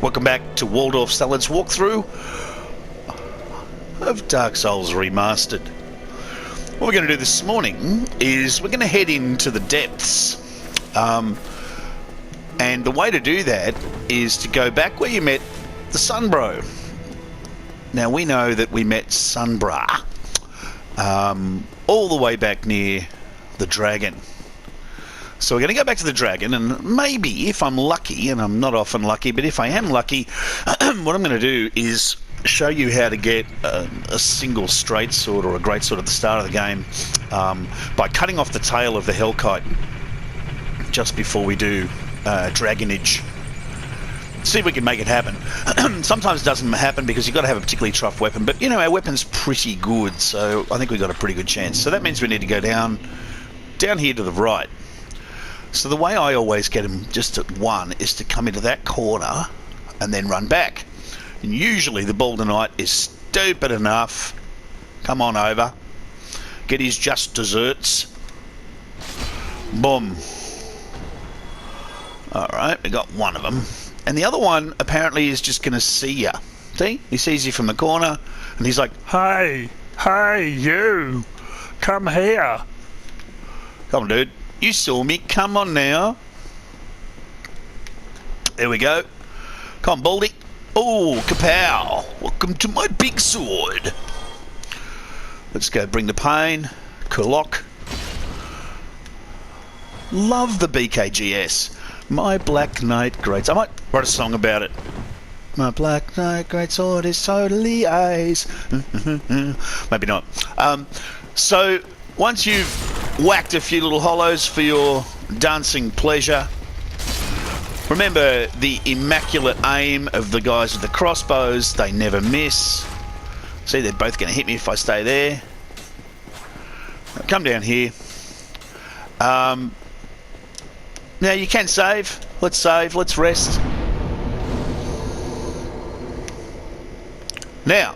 Welcome back to Waldorf Salad's walkthrough of Dark Souls Remastered. What we're going to do this morning is we're going to head into the depths. And the way to do that is to go back where you met the Sunbro. Now we know that we met Sunbra all the way back near the dragon. So we're going to go back to the dragon, and maybe if I'm lucky, and I'm not often lucky, but if I am lucky, what I'm going to do is show you how to get a single straight sword or a great sword at the start of the game by cutting off the tail of the Hellkite just before we do dragonage. See if we can make it happen. Sometimes it doesn't happen because you've got to have a particularly tough weapon, but you know, our weapon's pretty good, so I think we've got a pretty good chance. So that means we need to go down here to the right. So the way I always get him just at one is to come into that corner and then run back. And usually the Balder Knight is stupid enough. Come on over. Get his just desserts. Boom. Alright, we got one of them. And the other one apparently is just going to see ya. See? He sees you from the corner and he's like, Hey, you. Come here. Come on, dude. You saw me. Come on now. There we go. Come on, Baldy. Oh, kapow. Welcome to my big sword. Let's go bring the pain. Kulok. Love the BKGS. My Black Knight Great... I might write a song about it. My Black Knight Great Sword is totally ace. Maybe not. So, once you've whacked a few little hollows for your dancing pleasure, remember the immaculate aim of the guys with the crossbows. They never miss. See, they're both going to hit me if I stay there. Come down here. Now you can save. Let's save. Let's rest. Now,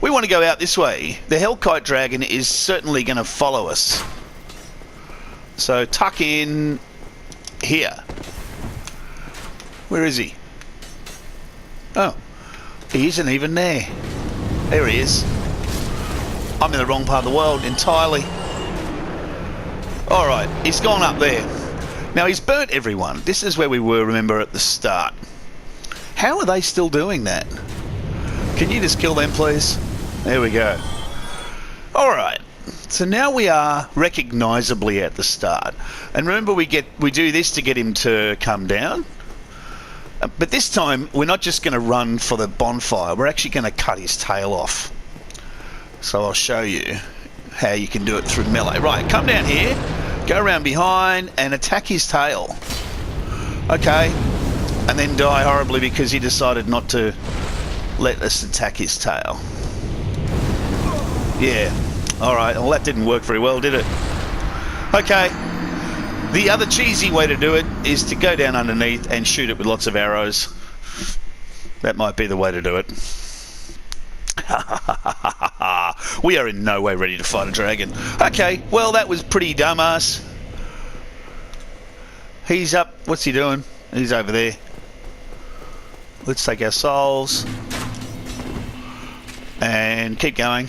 we want to go out this way. The Hellkite Dragon is certainly going to follow us. So tuck in here. Where is he? Oh, he isn't even there. There he is. I'm in the wrong part of the world entirely. Alright, he's gone up there. Now he's burnt everyone. This is where we were, remember, at the start. How are they still doing that? Can you just kill them, please? There we go. Alright. So now we are recognisably at the start. And remember, we do this to get him to come down. But this time, we're not just going to run for the bonfire. We're actually going to cut his tail off. So I'll show you how you can do it through melee. Right, come down here. Go around behind and attack his tail. Okay. And then die horribly because he decided not to let us attack his tail. Yeah. Alright, well that didn't work very well, did it? Okay. The other cheesy way to do it is to go down underneath and shoot it with lots of arrows. That might be the way to do it. We are in no way ready to fight a dragon. Okay, well that was pretty dumbass. He's up. What's he doing? He's over there. Let's take our souls and keep going.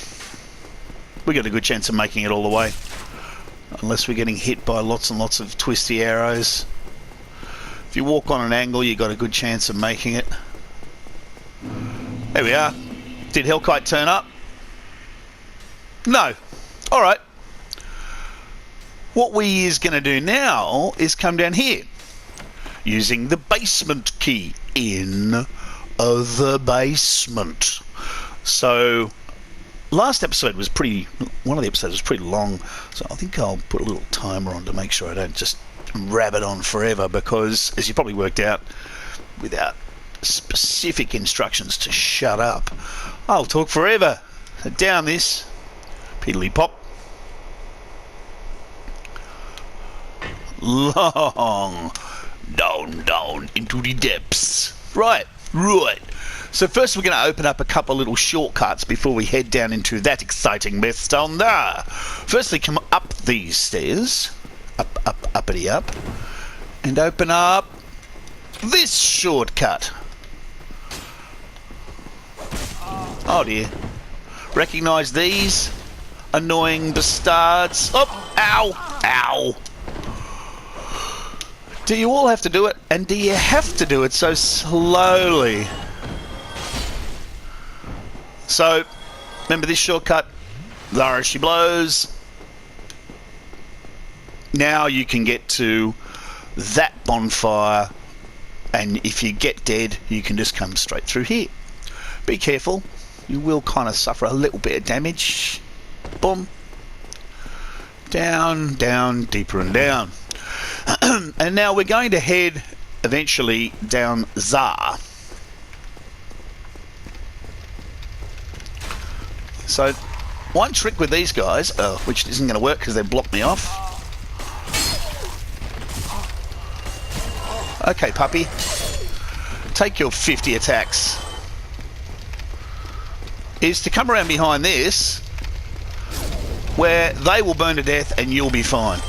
We got a good chance of making it all the way, unless we're getting hit by lots and lots of twisty arrows. If you walk on an angle, you got a good chance of making it. There we are. Did Hellkite turn up? No. Alright. What we is going to do now is come down here using the basement key in the basement. So last episode was one of the episodes was pretty long, so I think I'll put a little timer on to make sure I don't just rabbit on forever, because as you probably worked out, without specific instructions to shut up, I'll talk forever. So down this, piddly pop. Long down into the depths. Right. So first we're going to open up a couple of little shortcuts before we head down into that exciting mess down there. Firstly, come up these stairs, uppity up, and open up this shortcut. Oh dear. Recognise these annoying bastards. Oh, ow, ow. Do you all have to do it? And do you have to do it so slowly? So, remember this shortcut? There she blows. Now you can get to that bonfire, and if you get dead, you can just come straight through here. Be careful. You will kind of suffer a little bit of damage. Boom. Down, down, deeper and down. And now we're going to head eventually down Zar. So, one trick with these guys, which isn't going to work because they've blocked me off. Okay, puppy. Take your 50 attacks. Is to come around behind this, where they will burn to death and you'll be fine.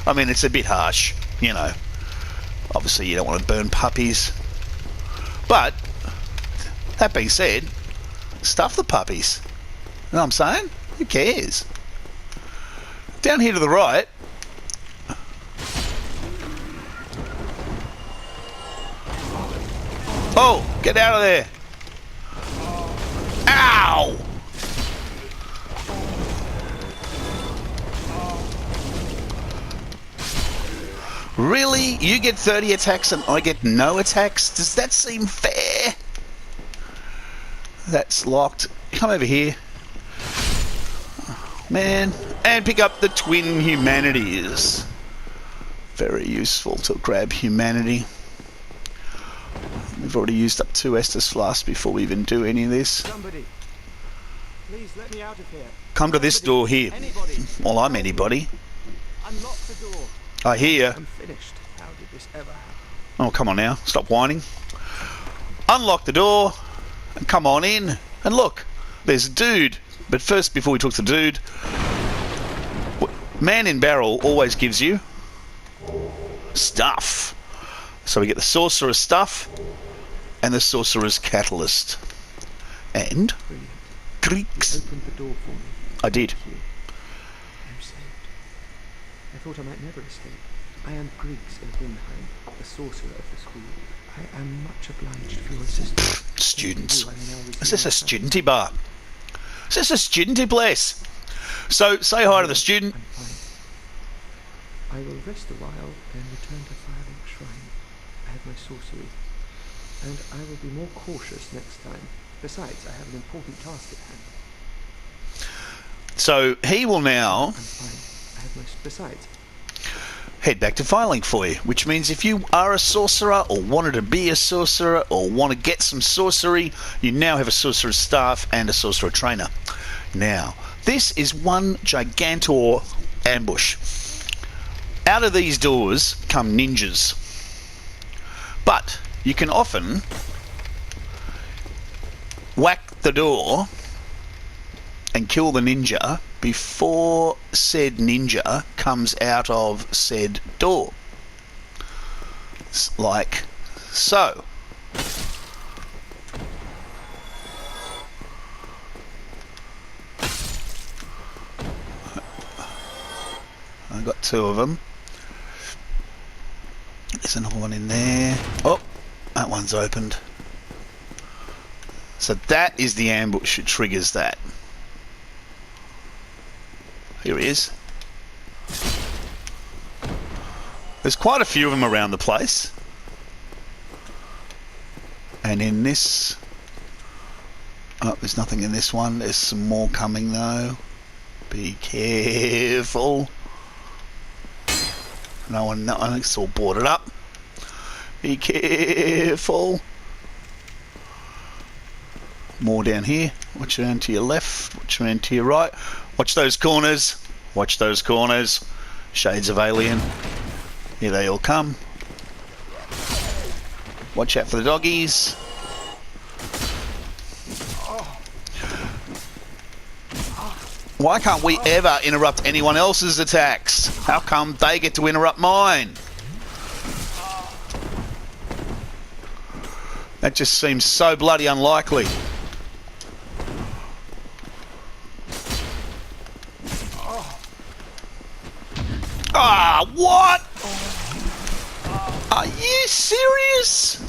I mean, it's a bit harsh, you know. Obviously, you don't want to burn puppies. But, that being said, stuff the puppies. You know what I'm saying? Who cares? Down here to the right, oh, get out of there. Ow! Really? You get 30 attacks and I get no attacks? Does that seem fair? That's locked. Come over here. Man. And pick up the twin humanities. Very useful to grab humanity. We've already used up 2 Estus flasks before we even do any of this. Somebody, please let me out of here. Come to this door here. Anybody. Well, I'm anybody. Unlock the door. I hear you. I'm finished. How did this ever happen? Oh, come on now. Stop whining. Unlock the door and come on in. And look, there's a dude. But first, before we talk to the dude, Man in Barrel always gives you stuff. So we get the Sorcerer's stuff and the Sorcerer's Catalyst. And Greeks. Opened the door for me. I did. Thank you. I'm saved. I thought I might never escape. I am Griggs in Windheim, the sorcerer of the school. I am much obliged for your assistance. Students. Thank you, I may now Is this a resume my studenty bar? Is this a studenty place? So say hi to the student. I'm fine. I will rest a while, then return to Firelink Shrine. I have my sorcery, and I will be more cautious next time. Besides, I have an important task at hand. So he will now I'm fine. I have my... Besides, head back to Firelink for you, which means if you are a sorcerer or wanted to be a sorcerer or want to get some sorcery, you now have a sorcerer's staff and a sorcerer trainer. Now, this is one gigantor ambush. Out of these doors come ninjas. But you can often whack the door and kill the ninja before said ninja comes out of said door. Like so. I've got 2 of them. There's another one in there. Oh, that one's opened. So that is the ambush that triggers that. Here he is. There's quite a few of them around the place. And in this... Oh, there's nothing in this one. There's some more coming though. Be careful. No one, it's all boarded up. Be careful. More down here. Watch around to your left. Watch around to your right. Watch those corners. Watch those corners. Shades of alien. Here they all come. Watch out for the doggies. Why can't we ever interrupt anyone else's attacks? How come they get to interrupt mine? That just seems so bloody unlikely. Ah, what? Are you serious?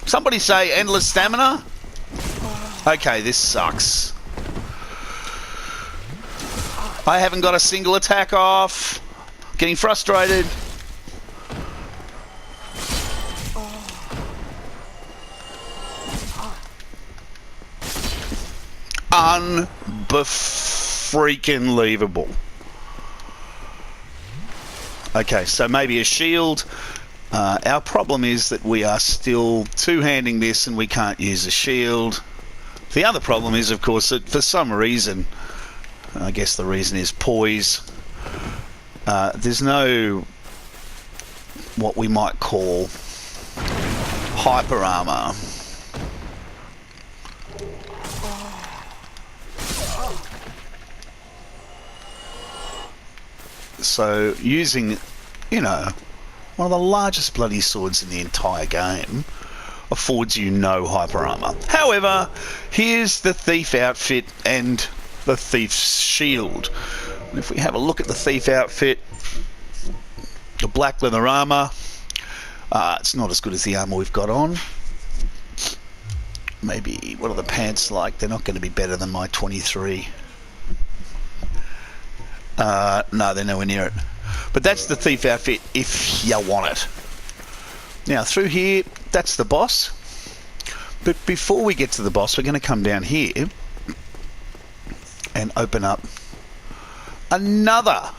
Somebody say endless stamina? Okay, this sucks. I haven't got a single attack off. Getting frustrated. Unbefreaking-leavable. Okay, so maybe a shield. Our problem is that we are still two-handing this and we can't use a shield. The other problem is, of course, that for some reason, I guess the reason is poise, there's no what we might call hyper armor. So using, you know, one of the largest bloody swords in the entire game affords you no hyper armor. However, here's the thief outfit and the thief's shield. And if we have a look at the thief outfit, the black leather armor, it's not as good as the armor we've got on. Maybe, what are the pants like? They're not going to be better than my 23. No, they're nowhere near it. But that's the thief outfit if you want it. Now through here, that's the boss. But before we get to the boss, we're going to come down here and open up another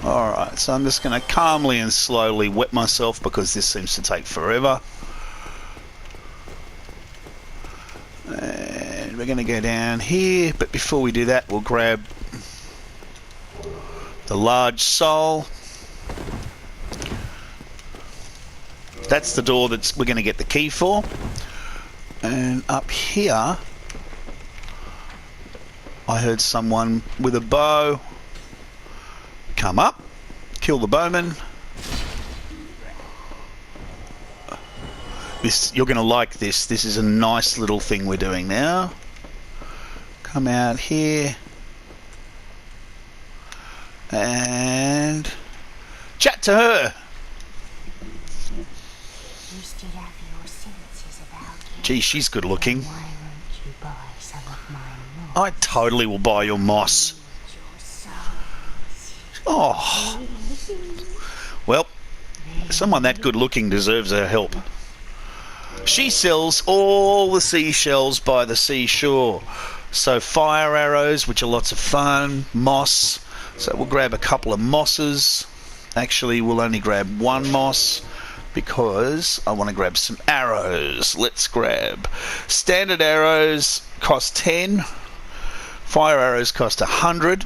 Alright, so I'm just going to calmly and slowly wet myself because this seems to take forever. And we're going to go down here, but before we do that, we'll grab the large soul. That's the door that we're going to get the key for. And up here, I heard someone with a bow come up, kill the bowman. You're going to like this. This is a nice little thing we're doing now. Come out here and chat to her. You still have your senses about you. Gee, she's good looking. Why won't you buy some of my moss? I totally will buy your moss. Your souls. Oh. Well, someone that good looking deserves our help. She sells all the seashells by the seashore. So fire arrows, which are lots of fun, moss. So we'll grab a couple of mosses. Actually, we'll only grab one moss because I want to grab some arrows. Let's grab standard arrows, cost 10. Fire arrows cost 100.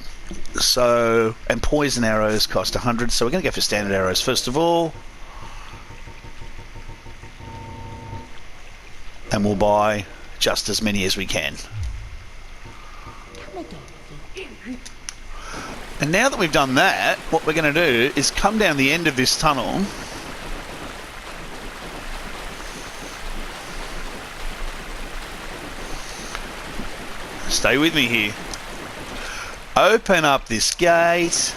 So, and poison arrows cost 100. So we're going to go for standard arrows first of all. And we'll buy just as many as we can. And now that we've done that, what we're going to do is come down the end of this tunnel. Stay with me here. Open up this gate.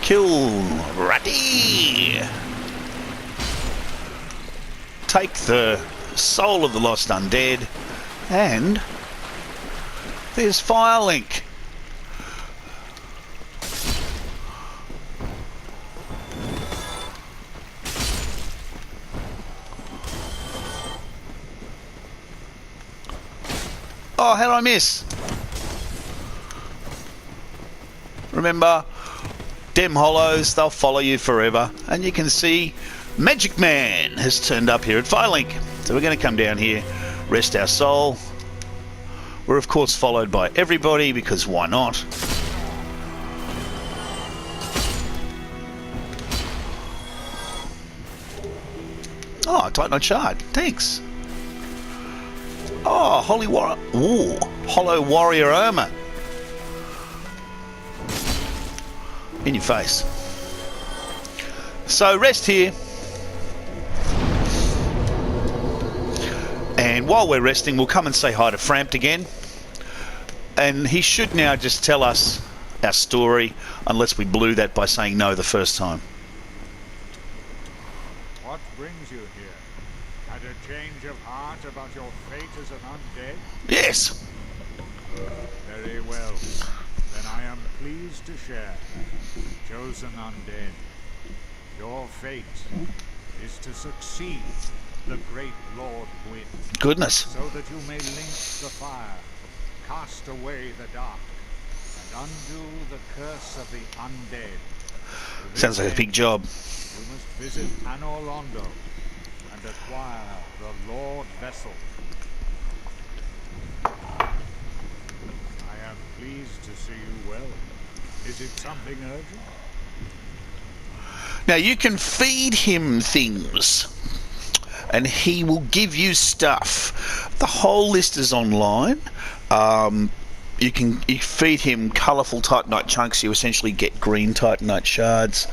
Kill Ratty. Take the soul of the lost undead, and there's Firelink. Oh, how did I miss? Remember, Dem Hollows, they'll follow you forever. And you can see Magic Man has turned up here at Firelink. So we're going to come down here, rest our soul. We're of course followed by everybody because why not? Oh, Titanite shard. Thanks. Oh, Hollow Warrior armor. In your face. So rest here. And while we're resting, we'll come and say hi to Frampt again. And he should now just tell us our story, unless we blew that by saying no the first time. What brings you here? Had a change of heart about your fate as an undead? Yes. Very well. Then I am pleased to share. Chosen undead, your fate is to succeed the great Lord Wind. Goodness. So that you may link the fire, cast away the dark, and undo the curse of the undead. To this Sounds like a big end, job. You must visit Anor Londo and acquire the Lord Vessel. I am pleased to see you well. Is it something urgent? Now you can feed him things, and he will give you stuff. The whole list is online. You feed him colourful Titanite chunks. You essentially get green Titanite shards,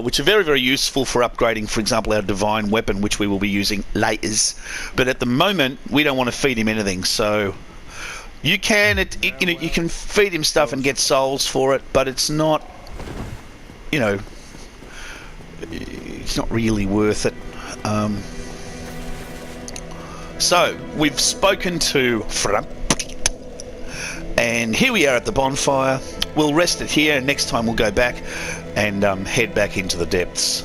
which are very, very useful for upgrading, for example, our divine weapon, which we will be using later. But at the moment, we don't want to feed him anything. So you can, you can feed him stuff and get souls for it, but it's not, it's not really worth it. So we've spoken to Frank, and here we are at the bonfire. We'll rest it here, and next time we'll go back and head back into the depths.